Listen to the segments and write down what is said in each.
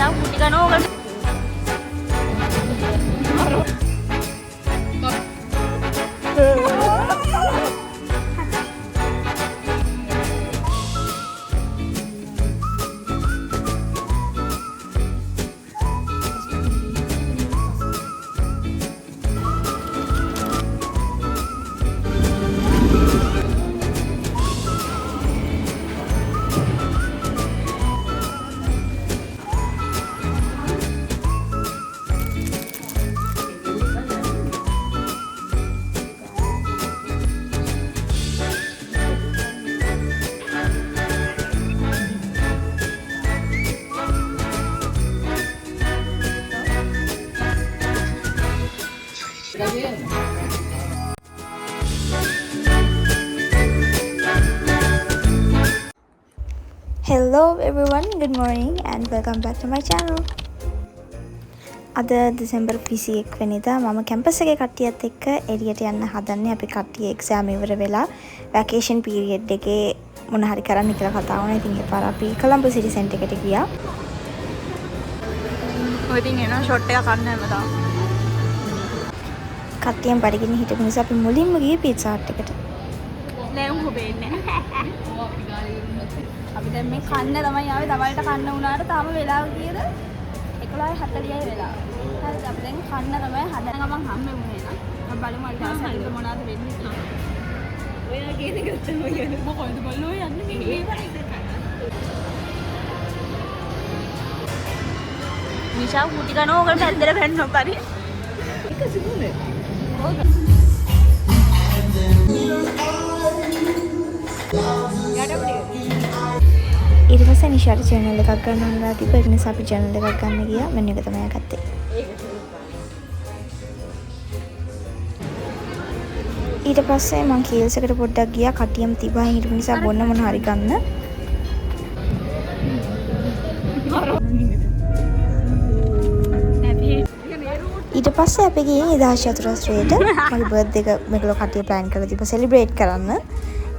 නිෂා කුටි කනෝකට Hello everyone, good morning and welcome back to my channel. අද දෙසැම්බර් 21 වෙනිදා මම කැම්පස් එකේ කට්ටියත් එක්ක එළියට යන්න හදන්නේ. අපි කට්ටිය එක්සෑම් ඉවර වෙලා වැකේෂන් පීරියඩ් එකේ මොන හරි කරන්න කියලා කතා වුණා. ඉතින් ඒ පාර අපි කොළඹ සිටි සෙන්ටර් එකට ගියා. ඔය ඉතින් එනවා ෂොට් එකක් ගන්න හැමදාම. කට්ටියන් බඩගින්න හිටපු නිසා අපි මුලින්ම ගියේ පීට්සා හට් එකට. නෑ උඹ බේන්නේ. අපි දැන් මේ කන්න තමයි ආවේ. දවල්ට කන්න උනාට තාම වෙලාව කීයද? 11:40යි වෙලාව. හරිද? අපි දැන් කන්න තමයි හදන ගමන් හම්බෙන්නේ නා. අපි බලමු අද දවස් හරියට මොනවද වෙන්නේ කියලා. ඔයා කියන එක තමයි කියන්නේ. මොකද බලෝ යන්නේ මේ නිෂා කුටි කනෝකට පැද්දලා පැන්නොත් හරි. එක සිදුනේ. ඊට පස්සේ නිෂාට channel එකක් ගන්න ඕනලා තිබ්බ. ඒ නිසා අපි channel එකක් ගන්න ගියා. මෙන්න එක තමයි ගත්තේ. ඊට පස්සේ මං කීල්ස් එකට පොඩ්ඩක් ගියා. කටියම තිබහන් හිටපු නිසා බොන්න මොන හරි ගන්න. ඊට පස්සේ අපි ගියේ නිදහස් චතුරස්‍රයට. මගේ බර්ත්ඩේ එක මේගොල්ලෝ කටිය ප්ලෑන් කරලා තිබ්බ සෙලිබ්‍රේට් කරන්න.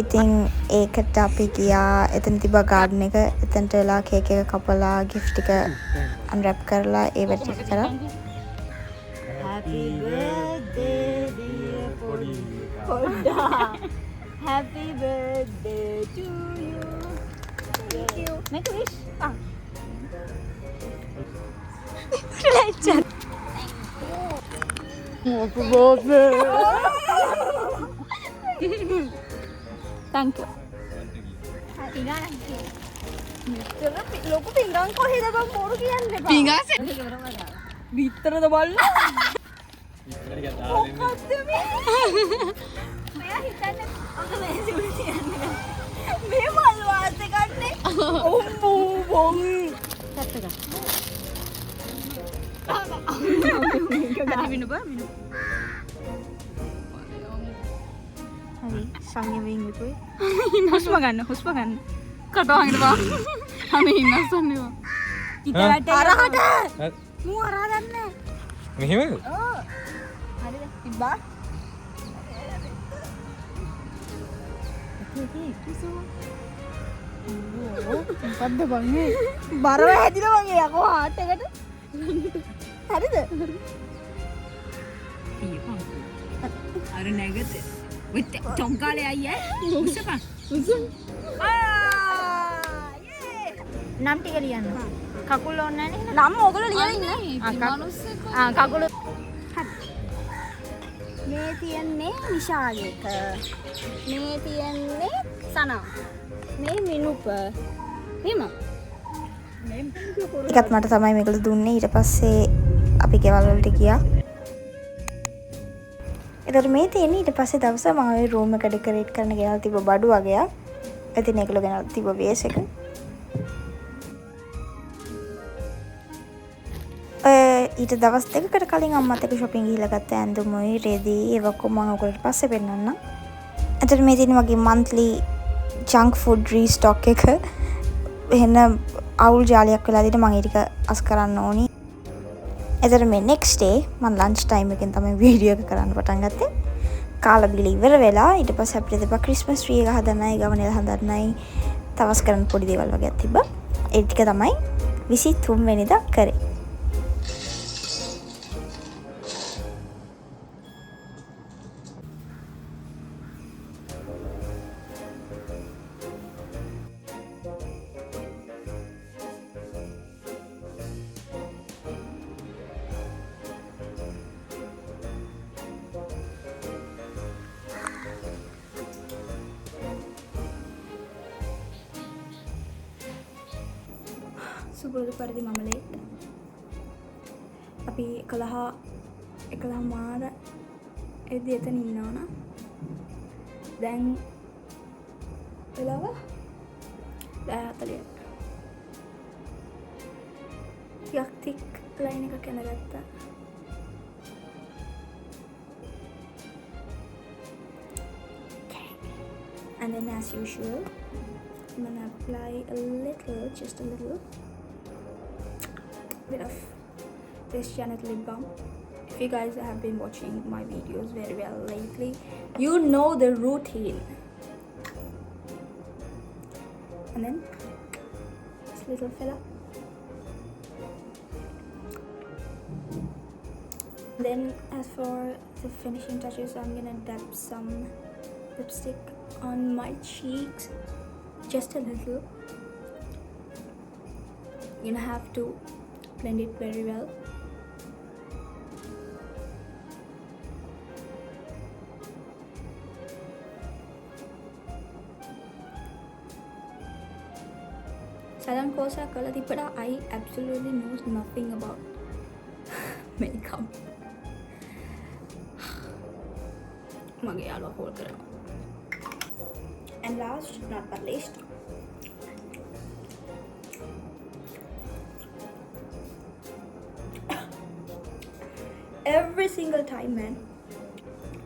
ඉතින් ඒකට අපි ගියා. එතන තිබ්බා ගාඩන් එක. එතනට වෙලා කේක් එක කපලා gift එක අන්රැප් කරලා ඒ වැඩ ටික කරා. Happy birthday dear පොඩ්ඩා. Happy birthday to you. Thank you. Make a wish. Legend. Happy birthday. Thank you. ලොකු පිංගන් කොහෙද බං මොරු කියන්නේ බං. පිංගාස විතරද බලන්න. මොකක්ද මේ? මෙයා හිතන්නේ අද මේ සිවුර තියන්නේ. මේ මල් වාසේ ගන්නේ. ඔම්බෝ බොම්. තත්තක. හරි විනු බා විනු. හරි සංයමයෙන් ඉපොයි. හුස්ම ගන්න. කටවහගෙන බා. අනේ ඉන්නස්සන්නේ බා. ඉතලට අරහට. මූ අරහට නැහැ. මෙහෙමද? ඔව්. හරිද? ඉබ්බා. මොකද්ද බං මේ? බරව හැදිලා වගේ යකෝ හાર્ට් එකට. හරිද? අර නැගත. ඔය චොංකාලේ අයියා. උස්සපන්. නම් ටික ලියන්න. කකුල් ඕනේ නැහැ නේද? නම් ඔයගොල්ලෝ ලියලා ඉන්න. කකුල. මේ තියන්නේ නිෂාගේ එක. මේ තියන්නේ සනා. මේ මිනුප. එහෙම. ඒකත් මට තමයි මේකල දුන්නේ. ඊට පස්සේ අපි ගෙවල් වලට ගියා. ඒතර මේ තියෙන්නේ ඊට පස්සේ දවස මම ওই රූම් එක ඩෙකොරේට් කරන්න ගෙනල්ලා තිබ්බ බඩු වගේක්. ඉතින් ඒකල ගෙනල්ලා තිබ්බ වේස් එක. ඊට දවස් දෙකකට කලින් අම්මත් එක්ක shopping ගිහිල්ලා ගත්ත ඇඳුමුයි රෙදි ඒක ඔක්කොම මම ඔයගොල්ලන්ට පස්සේ පෙන්නන්නම්. එතකොට මේ තියෙන මගේ monthly junk food restock එක. එහෙනම් අවුල් ජාලයක් වෙලා දිට මම ඒක අස් කරන්න ඕනි. එතකොට මේ next day මම lunch time එකෙන් තමයි වීඩියෝ එක කරන්න පටන් ගත්තේ. කාලා බිලා ඉවර වෙලා ඊට පස්සේ අපිට තිබ්බා Christmas tree එක හදන්නයි ගමනේ හදන්නයි තවස් කරන්න පොඩි දේවල් වගේක් තිබ්බා. ඒ ටික තමයි 23 වෙනිදා කරේ. සුබුරුදු පරිදි මම ලේට්. අපි 11 මාර එද්දි එතන ඉන්නවනම් දැන් වෙලාව 10:40. ටිකක් තික් ලයින් එකක් යනගත්තා. And then as usual, I'm gonna apply just a little bit of this Janet lip balm. If you guys have been watching my videos very well lately, you know the routine. And then this little fella. Then as for the finishing touches, I'm gonna dab some lipstick on my cheeks, just a little. You're gonna have to blend it very well. Salam kosa kala dipada, I absolutely knows nothing about makeup. Mage yaluwa call karana. And last not but least, every single time man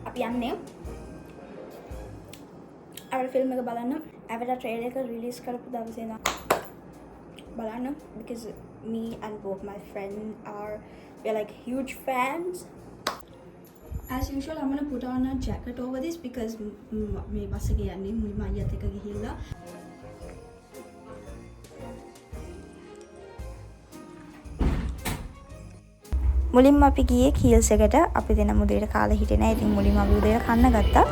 අපි යන්නේ අවර film එක බලන්න. අවර trailer එක release කරපු දවසේ ඉඳන් බලන්න, because me and both my friends we're like huge fans. As usual, I'm gonna put on a jacket over this because me bus එක යන්නේ මුලින්ම අයියත් එක්ක ගිහිල්ලා. මුලින්ම අපි ගියේ කීල්ස් එකට. අපි දෙනම උදේට කාලා හිටියේ නැහැ. ඉතින් මුලින්ම අපි උදේට කන්න ගත්තා.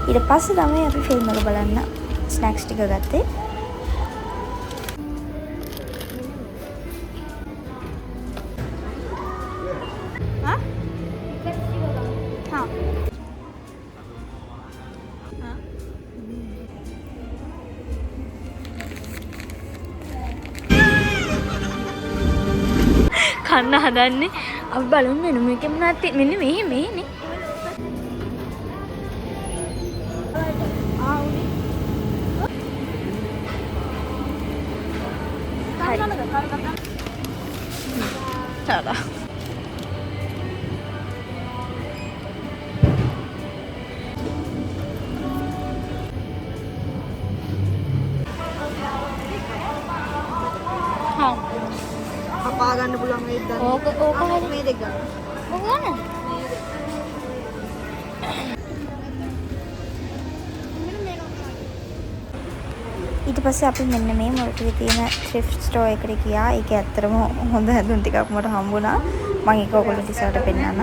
ඊට පස්සේ තමයි අපි ෆිල්ම් එක බලන්න ස්නැක්ස් ටික ගත්තේ. කන්න හදන්නේ අපි බලමු මෙන්න මේකේ මොනවද මෙන්න මෙහෙනේ තාලා කපා ගන්න පුළුවන් වේද දැන් ඕක මේ දෙක ගන්න මොකද ගන්න ඊට පස්සේ අපි මෙන්න මේ මොකටද තියෙන thrift store එකට ගියා. ඒක ඇත්තටම හොඳ හැදුම් ටිකක් මට හම්බුණා. මම ඒක ඔයගොල්ලන්ට ඉස්සරහට පෙන්නන්නම්.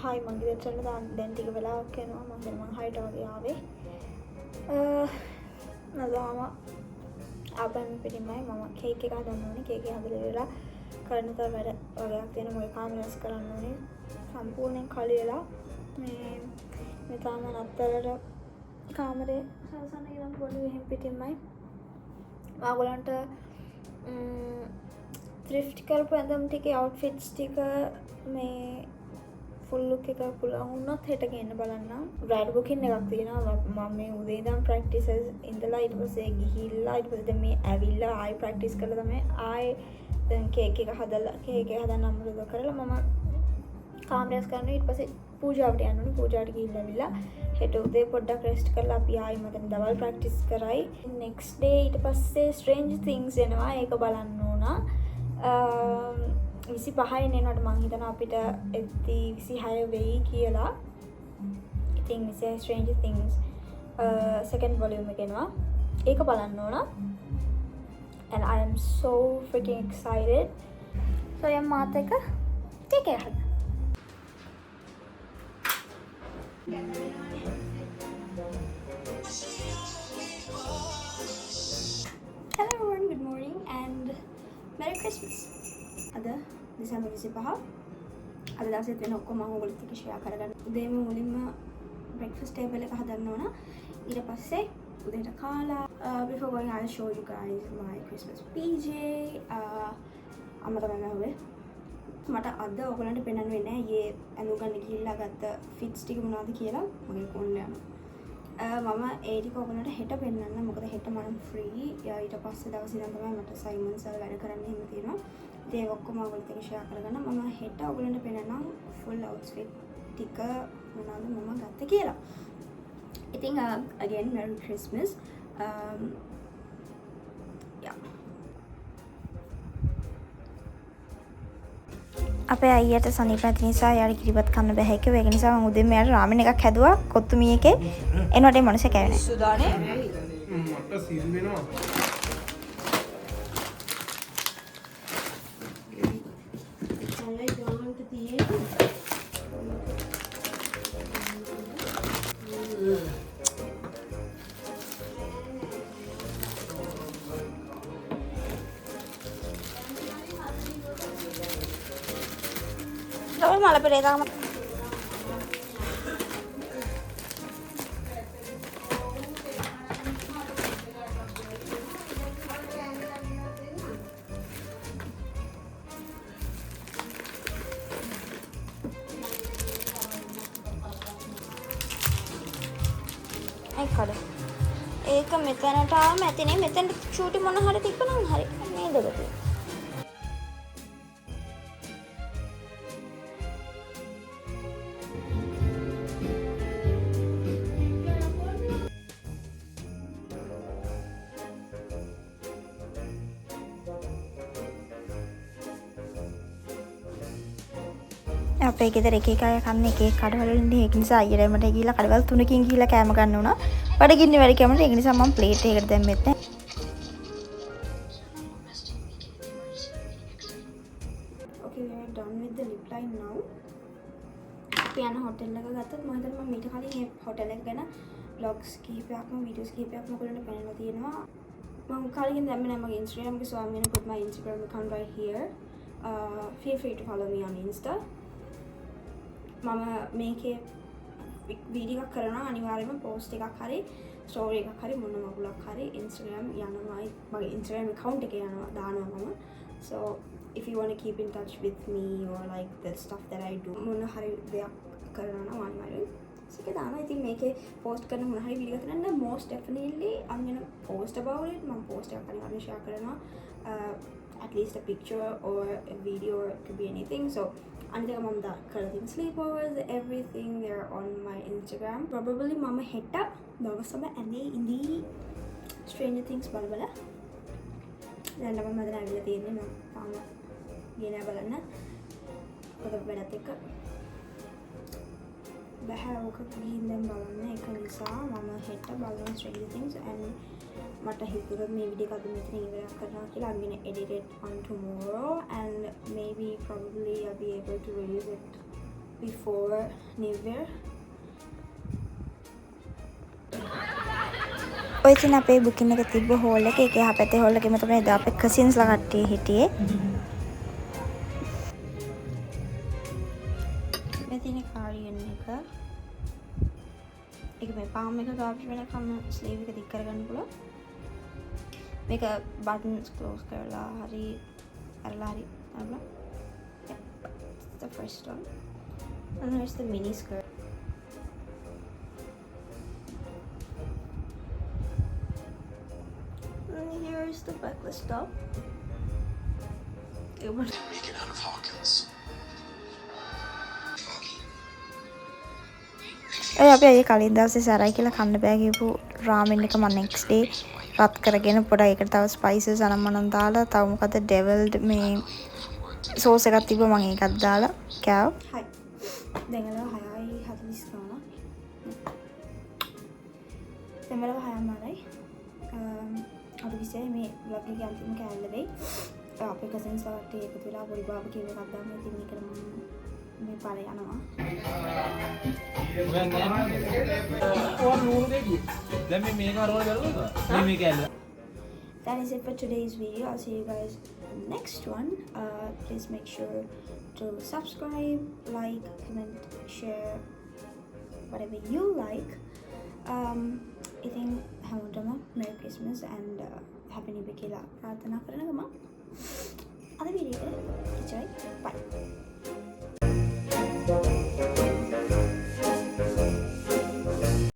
හායි මම ගෙදරට දැන් ටික වෙලාවක් යනවා. මම හයිට වගේ ආවේ. නදාම ආපන් පිටිමයි මම කේක් එක හදන්න ඕනේ. කේක් එක හදලා ඉවරලා කරන තව වැඩ වගේක් තියෙන මොකද කාමරස් කරන්න ඕනේ. සම්පූර්ණයෙන් කලි වෙලා මේ තාම නතරට කාමරේ සලසන ඉරන් පොඩි වෙහින් පිටිමයි. ඔයගොල්ලන්ට thrift කරපු ඇඳුම් ටිකේ outfits ටික මේ full look එක පුළුවන් වුණොත් හෙට ගේන්න බලන්න. bride booking එකක් තියෙනවා. මම මේ උදේ ඉඳන් practices ඉඳලා ඊට පස්සේ ගිහිල්ලා ඊට පස්සේ මේ ඇවිල්ලා ආයි practice කරලා තමයි ආයි දැන් කේක් එක හදන්න අමතක කරලා මම කාමරස් කරනවා. ඊට පස්සේ පූජාවට යන්න ඕනේ. පූජාවට ගිහිල්ලා ඇවිල්ලා හෙට උදේ පොඩ්ඩක් rest කරලා අපි ආයි මතන දවල් practice කරයි. next day ඊට පස්සේ strange things එනවා. ඒක බලන්න ඕන. 25 එනකොට මං හිතනවා අපිට 26 වෙයි කියලා. ඉතින් strange things second volume එක එනවා. ඒක බලන්න ඕන. And I am so freaking excited. So යම් මාත් එක්ක take care. Hello everyone, good morning and Merry Christmas. අද දෙසැම්බර් 25. අද දවසේ වෙන ඔක්කොම මම ඔයගොල්ලොත් එක්ක ෂෙයා කරගන්න. උදේම මුලින්ම breakfast table එක හදන්න ඕන. ඊට පස්සේ උදේට කාලා before going I'll show you guys my Christmas PJ. අම්ම තමයි මහුවේ. මට අද ඔයගොල්ලන්ට පෙන්වන්න වෙන්නේ ඊයේ ඇඳුම් ගන්න ගිහිල්ලා ගත්ත ෆිට්ස් ටික මොනවද කියලා මගේ ෆෝන් එක යනවා. මම ඒ ටික ඔයගොල්ලන්ට හෙට පෙන්වන්න. මොකද හෙට මම ෆ්‍රී. ඊට පස්සේ දවසේ ඉඳන් තමයි මට සයිමන් සර් වැඩ කරන්න එහෙම තියෙනවා. ඉතින් ඒක ඔක්කොම ඔයගොල්ලොත් එක්ක ෂෙයා කරගන්න. මම හෙට ඔයගොල්ලන්ට පෙන්වන්නම් full outfit ටික මොනවද මම ගත්තේ කියලා. ඉතින් again Merry Christmas. Yeah. අපේ අයියට සනීප නැති නිසා යාළුවා කිරිබත් කන්න බෑ කිව්වා. ඒක නිසා මම උදේම යාළුවා රාමෙන් එකක් හැදුවා. කොත්තු මීයකේ එනකොට ඒ මනුස්සයා කෑවේ නැහැ. සුදානේ මට සිල් වෙනවා. Tapi malah beda sama. ඒක මෙතනට ආවම ඇතිනේ මෙතන චූටි මොන හරි තිබ්බනම් හරි මේ දෙකට. අපේ ගෙදර එක එක අය කන්නේ එක එක කඩවල ඉන්නේ. ඒක නිසා අයියට මට ගිහිල්ලා කඩවල 3කින් ගිහිල්ලා කෑම ගන්න උනා. බඩගින්නේ වැඩි කැමරේ. ඒක නිසා මම ප්ලේට් එකකට දැම්මෙත් නැහැ. Okay, we are done with the lip line now. අපි යන හොටෙල් එක ගත්තත් මම හිතන්නේ මම මීට කලින් මේ හොටෙල් එක ගැන vlogs කිහිපයක්ම videos කිහිපයක්ම ඔයගොල්ලන්ට පෙන්නලා තියෙනවා. මම කලින් දැම්මේ නැහැ මගේ Instagram එකේ, so I'm gonna put my Instagram account right here. Feel free to follow me on Insta. මම මේකේ වීඩියෝ එකක් කරනවා අනිවාර්යයෙන්ම post එකක් හරි story එකක් හරි මොන මගුලක් හරි Instagram යනවායි මගේ Instagram account එකේ යනවා දානවා මම. So if you want to keep in touch with me or like the stuff that I do මොන හරි දෙයක් කරනවා නම් අනිවාර්යයෙන් ඒක දානවා. ඉතින් මේකේ post කරන මොන හරි වීඩියෝ එකක් නම් most definitely I'm gonna post about it. මම post එකක් අනිවාර්යයෙන් share කරනවා. At least a picture or a video, or it could be anything. So අනිත් මම දා කරලා තියෙන sleepovers everything there on my Instagram. Probably මම හෙට දවසම ඇඳේ ඉඳී Stranger Things බලලා. දැන් මම මදලා ඇවිල්ලා තියෙන්නේ මම තාම ගියේ නෑ බලන්න. පොත වැඩත් එක්ක බෑ ඔක ගිහින් දැන් බලන්න. ඒක නිසා මම හෙට බලන Stranger Things and මට හිතුණා මේ වීඩියෝ එක අද මෙතන ඉවර කරනවා කියලා. I'm gonna edit it on tomorrow and maybe probably I'll be able to release it before New Year. ඔය තින අපේ බුකින් එක තිබ්බ හෝල් එක ඒක එහා පැත්තේ හෝල් එකෙම තමයි එදා අපේ කසින්ස්ලා කට්ටිය හිටියේ. මේ තියෙන කාරියන් එක ඒක මේ පාම් එක ගාප් වෙනකම් ස්ලීව් එක දික් කරගන්න පුළුවන්. මේක buttons close කරලා හරි අරලා හරි අරලා. Yeah, that's the first one. And here's the mini skirt. And here's the backless top. It was Make it out of Hawkins. අපි අය කලින් දවසේ සරයි කියලා කන්න බෑ කියපු රාමෙන් එක මම next day රත් කරගෙන පොඩ්ඩක් ඒකට තව ස්පයිසස් අනම්මනම් දාලා තව මොකද ඩෙවල්ඩ් මේ සෝස් එකක් තිබ්බ මම ඒකත් දාලා කෑව. හයි. දැන් අර 6:40 ගාන. දැන් වල 6:00මාරයි. අපි විසිය මේ බ්ලොග් එකේ අන්තිම කෑල්ල වෙයි. අපේ කසින්ස් වලට එකතු වෙලා පොඩි බාබකියු එකක් දාන්න ඉතින් මේක මේ පාරේ යනවා. That is it for today's video. I'll see you guys in the next one. Please make sure to subscribe, like, comment, share, whatever you like. I think හැමෝටම Merry Christmas and Happy New Year කියලා ප්‍රාර්ථනා කරන ගමන් අද video එක ඉච්චරයි. Bye.